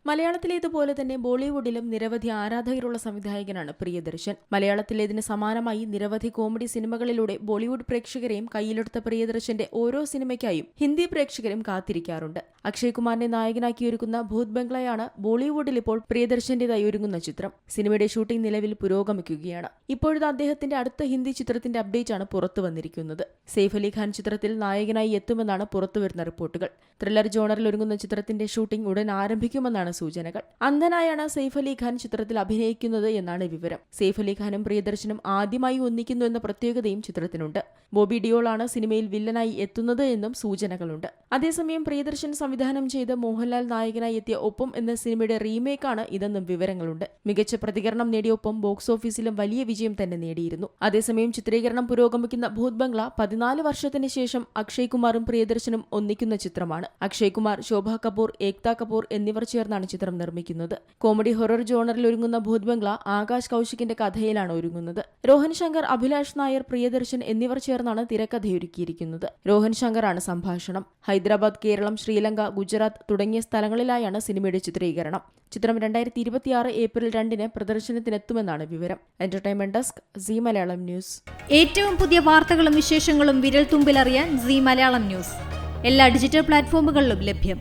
മലയാളത്തിലേതുപോലെ തന്നെ ബോളിവുഡിലും നിരവധി ആരാധകരുള്ള സംവിധായകനാണ് പ്രിയദർശൻ. മലയാളത്തിലേതിന് സമാനമായി നിരവധി കോമഡി സിനിമകളിലൂടെ ബോളിവുഡ് പ്രേക്ഷകരെയും കയ്യിലെടുത്ത പ്രിയദർശന്റെ ഓരോ സിനിമയ്ക്കായും ഹിന്ദി പ്രേക്ഷകരും കാത്തിരിക്കാറുണ്ട്. അക്ഷയ് കുമാറിനെ നായകനാക്കി ഒരുക്കുന്ന ഭൂത് ബംഗ്ലയാണ് ബോളിവുഡിൽ ഇപ്പോൾ പ്രിയദർശന്റേതായി ഒരുങ്ങുന്ന ചിത്രം. സിനിമയുടെ ഷൂട്ടിംഗ് നിലവിൽ പുരോഗമിക്കുകയാണ്. ഇപ്പോഴത്തെ അദ്ദേഹത്തിന്റെ അടുത്ത ഹിന്ദി ചിത്രത്തിന്റെ അപ്ഡേറ്റാണ് പുറത്തു വന്നിരിക്കുന്നത്. സെയ്ഫ് അലി ഖാൻ ചിത്രത്തിൽ നായകനായി എത്തുമെന്നാണ് പുറത്തുവരുന്ന റിപ്പോർട്ടുകൾ. ത്രില്ലർ ജോണറിൽ ഒരുങ്ങുന്ന ചിത്രത്തിന്റെ ഷൂട്ടിംഗ് ഉടൻ ആരംഭിക്കുമെന്നാണ് സൂചനകൾ. അന്ധനായാണ് സെയ്ഫ് അലി ഖാൻ ചിത്രത്തിൽ അഭിനയിക്കുന്നത് എന്നാണ് വിവരം. സെയ്ഫ് അലി ഖാനും പ്രിയദർശനും ആദ്യമായി ഒന്നിക്കുന്നു എന്ന പ്രത്യേകതയും ചിത്രത്തിനുണ്ട്. ബോബി ഡിയോളാണ് സിനിമയിൽ വില്ലനായി എത്തുന്നത് എന്നും സൂചനകളുണ്ട്. അതേസമയം പ്രിയദർശൻ സംവിധാനം ചെയ്ത് മോഹൻലാൽ നായകനായി എത്തിയ ഒപ്പം എന്ന സിനിമയുടെ റീമേക്കാണ് ഇതെന്നും വിവരങ്ങളുണ്ട്. മികച്ച പ്രതികരണം നേടിയ ഒപ്പം ബോക്സ് ഓഫീസിലും വലിയ വിജയം തന്നെ നേടിയിരുന്നു. അതേസമയം ചിത്രീകരണം പുരോഗമിക്കുന്ന ഭൂത് ബംഗ്ല 14 വർഷത്തിന് ശേഷം അക്ഷയ് കുമാറും പ്രിയദർശനും ഒന്നിക്കുന്ന ചിത്രമാണ്. അക്ഷയ് കുമാർ, ശോഭ കപൂർ, ഏക്ത കപൂർ എന്നിവർ ചേർന്നാണ് ചിത്രം നിർമ്മിക്കുന്നത്. കോമഡി ഹൊറർ ജോണറിൽ ഒരുങ്ങുന്ന ഭൂത് ബംഗ്ല ആകാശ് കൌശികിന്റെ കഥയിലാണ് ഒരുങ്ങുന്നത്. രോഹൻ ശങ്കർ, അഭിലാഷ് നായർ, പ്രിയദർശൻ എന്നിവർ ചേർന്നാണ് തിരക്കഥയൊരുക്കിയിരിക്കുന്നത്. രോഹൻ ശങ്കറാണ് സംഭാഷണം. ഹൈദരാബാദ്, കേരളം, ശ്രീലങ്ക, ഗുജറാത്ത് തുടങ്ങിയ സ്ഥലങ്ങളിലായാണ് സിനിമയുടെ ചിത്രീകരണം. ചിത്രം 2026 ഏപ്രിൽ 2 പ്രദർശനത്തിനെത്തുമെന്നാണ് വിവരം. Entertainment desk, Zee Malayalam news. ഏറ്റവും പുതിയ വാർത്തകളും വിശേഷങ്ങളും വിരൽ തുമ്പിലറിയാൻ സീ മലയാളം ന്യൂസ് എല്ലാ ഡിജിറ്റൽ പ്ലാറ്റ്ഫോമുകളിലും ലഭ്യം.